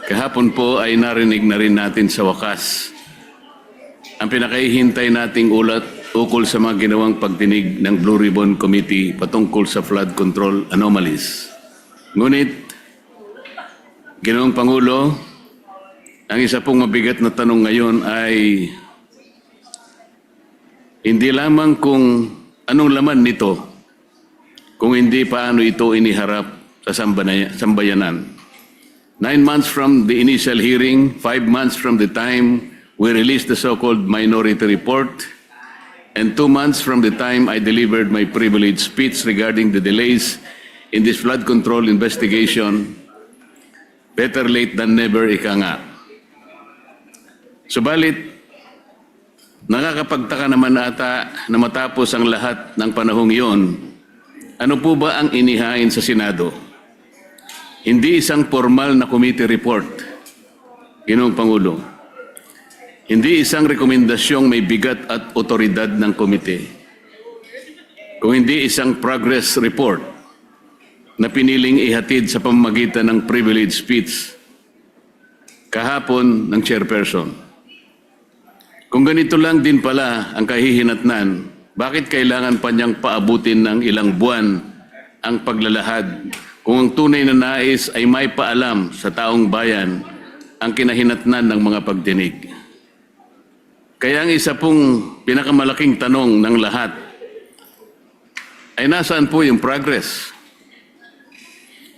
Kahapon po ay narinig na rin natin sa wakas ang pinakahihintay nating ulat ukol sa mga ginawang pagdinig ng Blue Ribbon Committee patungkol sa flood control anomalies. Ngunit, Ginoong Pangulo, ang isa pong mabigat na tanong ngayon ay hindi lamang kung anong laman nito, kung hindi paano ito iniharap sa sambayanan. 9 months from the initial hearing, 5 months from the time we released the so-called minority report, and 2 months from the time I delivered my privileged speech regarding the delays in this flood control investigation, better late than never, ika nga. Subalit, nakakapagtaka naman ata na matapos ang lahat ng panahong iyon, ano po ba ang inihain sa Senado? Hindi isang formal na committee report, Ginoong Pangulo. Hindi isang rekomendasyong may bigat at otoridad ng komite. Kung hindi isang progress report na piniling ihatid sa pamamagitan ng privilege speech kahapon ng chairperson. Kung ganito lang din pala ang kahihinatnan, bakit kailangan pa niyang paabutin ng ilang buwan ang paglalahad kung ang tunay na nais ay may paalam sa taong bayan ang kinahinatnan ng mga pagdinig? Kaya ang isa pong pinakamalaking tanong ng lahat ay nasaan po yung progress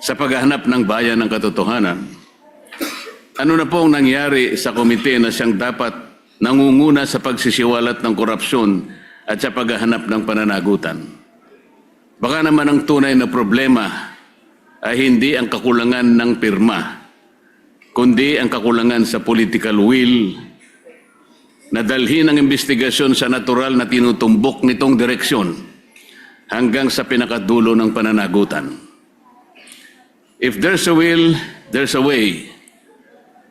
sa paghahanap ng bayan ng katotohanan? Ano na pong nangyari sa komite na siyang dapat nangunguna sa pagsisiwalat ng korupsyon at sa paghahanap ng pananagutan? Baka naman ang tunay na problema ay hindi ang kakulangan ng pirma, kundi ang kakulangan sa political will na dalhin ang investigasyon sa natural na tinutumbok nitong direksyon hanggang sa pinakadulo ng pananagutan. If there's a will, there's a way.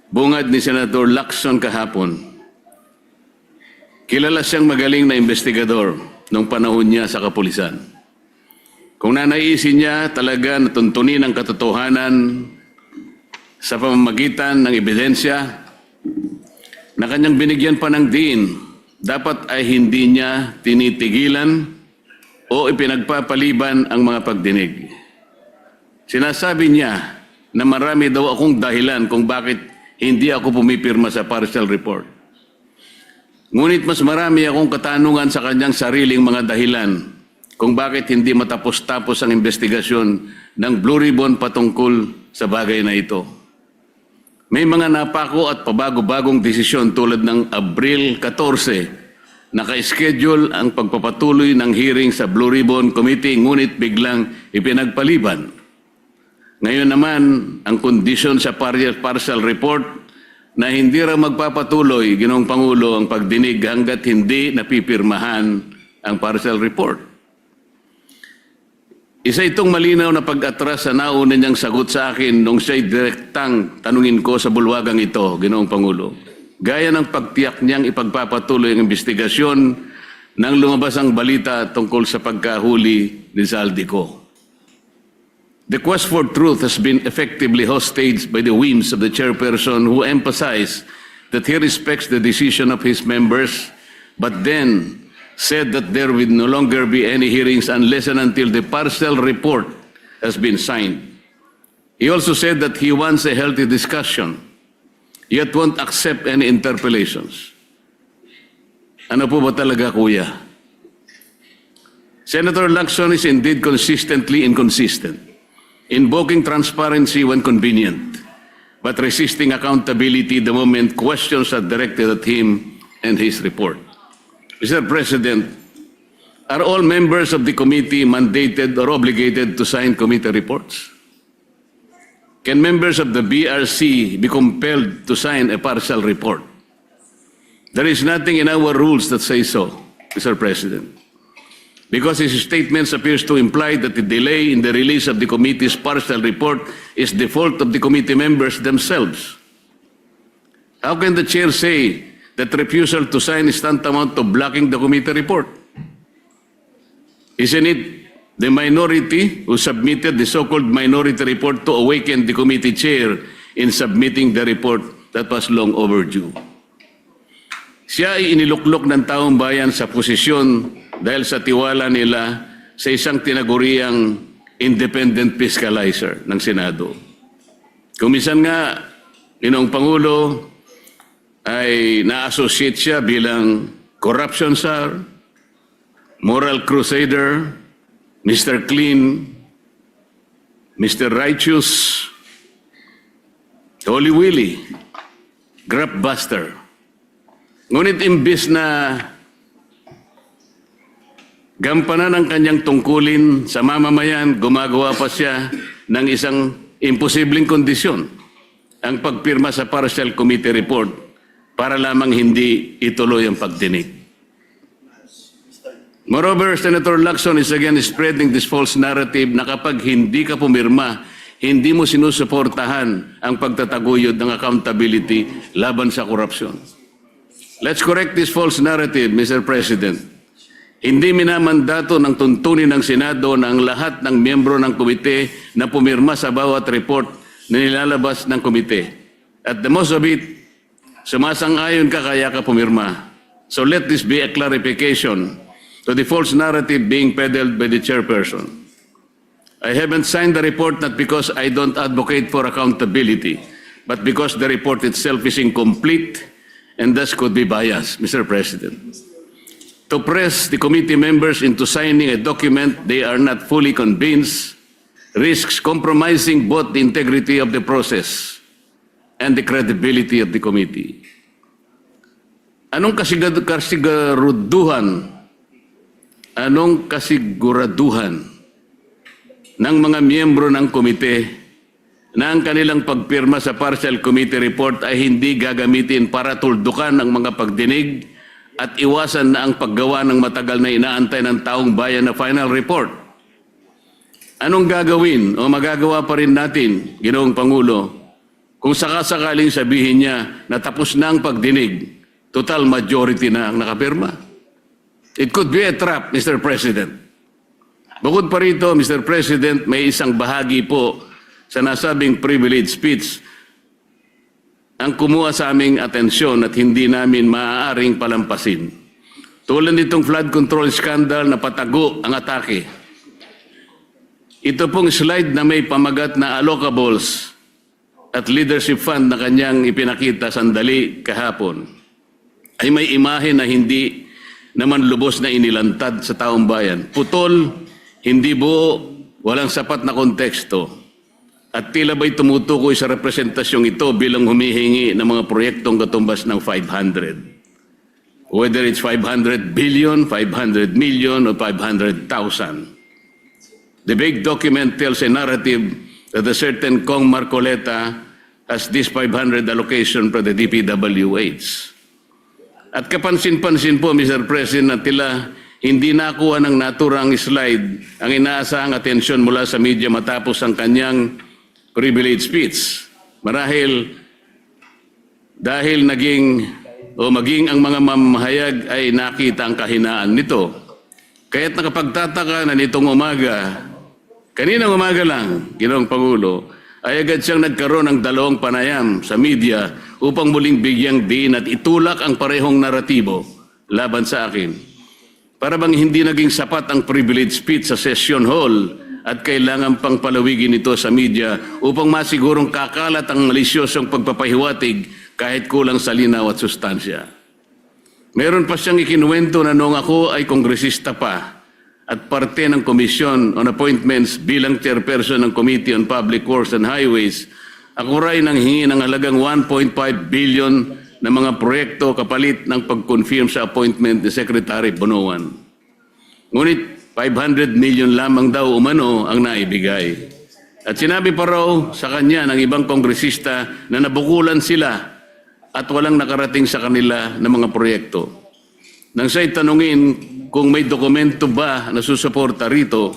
Bungad ni Senator Lacson kahapon. Kilala siyang magaling na investigador nung panahon niya sa kapulisan. Kung nanaisin niya talaga na tuntunin ang katotohanan sa pamamagitan ng ebidensya na kanyang binigyan pa ng diin, dapat ay hindi niya tinitigilan o ipinagpapaliban ang mga pagdinig. Sinasabi niya na marami daw akong dahilan kung bakit hindi ako pumipirma sa partial report. Ngunit mas marami akong katanungan sa kanyang sariling mga dahilan kung bakit hindi matapos-tapos ang investigasyon ng Blue Ribbon patungkol sa bagay na ito. May mga napako at pabago-bagong desisyon tulad ng Abril 14, naka-schedule ang pagpapatuloy ng hearing sa Blue Ribbon Committee ngunit biglang ipinagpaliban. Ngayon naman, ang kondisyon sa partial report na hindi raw magpapatuloy, Ginoong Pangulo, ang pagdinig hanggat hindi napipirmahan ang partial report. Isa itong malinaw na pag-atras sa nauna niyang sagot sa akin nung siya'y direktang tanungin ko sa bulwagang ito, Ginoong Pangulo. Gaya ng pagtiyak niyang ipagpapatuloy ang investigasyon nang lumabas ang balita tungkol sa pagkahuli ni Zaldico. The quest for truth has been effectively hostaged by the whims of the chairperson who emphasized that he respects the decision of his members, but then said that there will no longer be any hearings unless and until the partial report has been signed. He also said that he wants a healthy discussion, yet won't accept any interpellations. Ano po ba talaga, kuya? Senator Lacson is indeed consistently inconsistent, invoking transparency when convenient, but resisting accountability the moment questions are directed at him and his report. Mr. President, are all members of the committee mandated or obligated to sign committee reports? Can members of the BRC be compelled to sign a partial report? There is nothing in our rules that says so, Mr. President, because his statements appears to imply that the delay in the release of the committee's partial report is the fault of the committee members themselves. How can the chair say that refusal to sign is tantamount to blocking the committee report? Isn't it the minority who submitted the so-called minority report to awaken the committee chair in submitting the report that was long overdue. Siya ay iniluklok ng taong bayan sa posisyon dahil sa tiwala nila sa isang tinaguriang independent fiscalizer ng Senado. Kumisan nga, Ginoong Pangulo, ay na-associate siya bilang corruption czar, moral crusader, Mr. Clean, Mr. Righteous, Holy Willie, Grabbuster. Ngunit imbis na gampanan ang kanyang tungkulin sa mamamayan, gumagawa pa siya ng isang imposibleng kondisyon, ang pagpirma sa partial committee report para lamang hindi ituloy ang pagdinig. Moreover, Senator Lacson is again spreading this false narrative na kapag hindi ka pumirma, hindi mo sinusuportahan ang pagtataguyod ng accountability laban sa korupsyon. Let's correct this false narrative, Mr. President. Hindi minamandato ng tuntunin ng Senado na ang lahat ng miyembro ng komite na pumirma sa bawat report na nilalabas ng komite. At the most of it, sumasang-ayon ka kaya ka pumirma. So let this be a clarification to the false narrative being peddled by the chairperson. I haven't signed the report not because I don't advocate for accountability, but because the report itself is incomplete and thus could be biased, Mr. President. To press the committee members into signing a document they are not fully convinced risks compromising both the integrity of the process and the credibility of the committee. Anong kasiguraduhan ng mga miyembro ng komite na ang kanilang pagpirma sa partial committee report ay hindi gagamitin para tuldukan ang mga pagdinig at iwasan na ang paggawa ng matagal na inaantay ng taong bayan na final report? Anong gagawin o magagawa pa rin natin, Ginoong Pangulo, kung sakasakaling sabihin niya na tapos na ang pagdinig, total majority na ang nakapirma? It could be a trap, Mr. President. Bukod pa rito, Mr. President, may isang bahagi po sa nasabing privilege speech ang kumuha sa aming atensyon at hindi namin maaaring palampasin. Tulad nitong flood control scandal na patago ang atake. Ito pong slide na may pamagat na allocables at leadership fund na kanyang ipinakita sandali kahapon ay may imahe na hindi naman lubos na inilantad sa taong bayan. Putol, hindi buo, walang sapat na konteksto. At tila ba'y tumutukoy sa representasyong ito bilang humihingi ng mga proyektong katumbas ng 500. Whether it's 500 billion, 500 million, or 500,000. The big document tells a narrative that a certain Kong Marcoleta has this 500 allocation for the DPWH. At kapansin-pansin po, Mr. President, na tila hindi nakuha ng naturang slide ang inaasahang atensyon mula sa media matapos ang kanyang privilege speech. Marahil dahil maging ang mga mamahayag ay nakita ang kahinaan nito. Kaya't nakapagtataka na nitong umaga, kaninang umaga lang, Ginoong Pangulo, ay agad siyang nagkaroon ng dalawang panayam sa media upang muling bigyang diin at itulak ang parehong naratibo laban sa akin. Para bang hindi naging sapat ang privilege speech sa session hall at kailangan pang palawigin ito sa media upang masigurong kakalat ang malisyosong pagpapahiwatig kahit kulang sa linaw at sustansya. Meron pa siyang ikinuwento na noong ako ay kongresista pa at parte ng Commission on Appointments bilang chairperson ng Committee on Public Works and Highways, ako rin nang hingi ng halagang 1.5 billion na mga proyekto kapalit ng pag-confirm sa appointment ni Secretary Bonoan. Ngunit 500 million lamang daw umano ang naibigay. At sinabi pa raw sa kanya ng ibang kongresista na nabukulan sila at walang nakarating sa kanila na mga proyekto. Nang siya'y tanungin kung may dokumento ba na susuporta rito,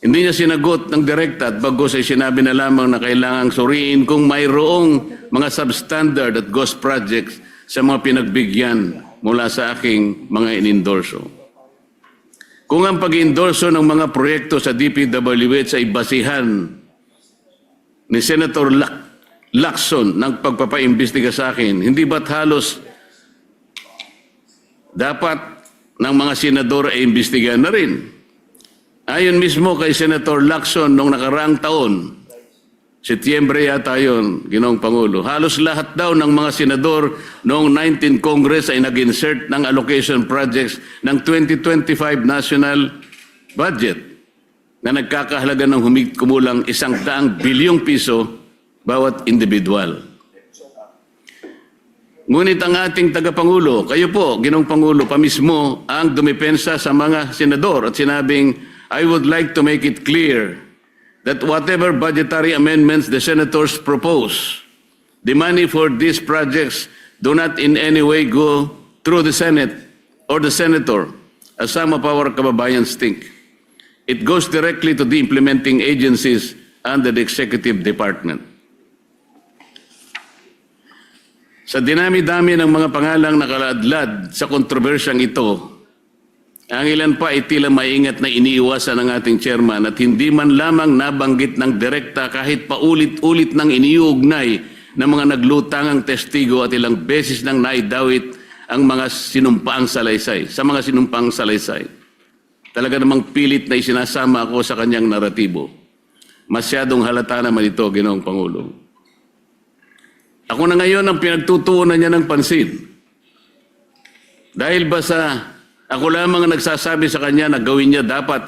hindi niya sinagot ng direkta at bagos ay sinabi na lamang na kailangang suriin kung mayroong mga substandard at ghost projects sa mga pinagbigyan mula sa aking mga inendorso. Kung ang pag-endorso ng mga proyekto sa DPWH ay basihan ni Senator lakson ng pagpapaimbestiga sa akin, hindi ba't halos dapat ng mga senador ay imbestigahan na rin? Ayon mismo kay Senator Lacson noong nakaraang taon, Setyembre yata yun, Ginoong Pangulo, halos lahat daw ng mga senador noong 19 Congress ay nag-insert ng allocation projects ng 2025 national budget na nagkakahalaga ng kumulang 100 bilyong piso bawat individual. Ngunit ang ating tagapangulo, kayo po, Ginoong Pangulo, pamismo ang dumipensa sa mga senador at sinabing, I would like to make it clear that whatever budgetary amendments the senators propose, the money for these projects do not in any way go through the Senate or the senator, as some of our kababayans think. It goes directly to the implementing agencies under the executive department. Sa dinami-dami ng mga pangalang nakaladlad sa kontrobersyang ito, ang ilan pa ay tila maingat na iniiwasan ng ating chairman at hindi man lamang nabanggit ng direkta kahit paulit-ulit ng iniuugnay ng mga naglutangang testigo at ilang beses nang naidawit ang mga sinumpaang salaysay, sa mga sinumpaang salaysay. Talaga namang pilit na isinasama ako sa kanyang naratibo. Masyadong halata naman ito, Ginoong Pangulo. Ako na ngayon ang pinagtutuunan niya ng pansin. Dahil ba sa ako lamang ang nagsasabi sa kanya na gawin niya dapat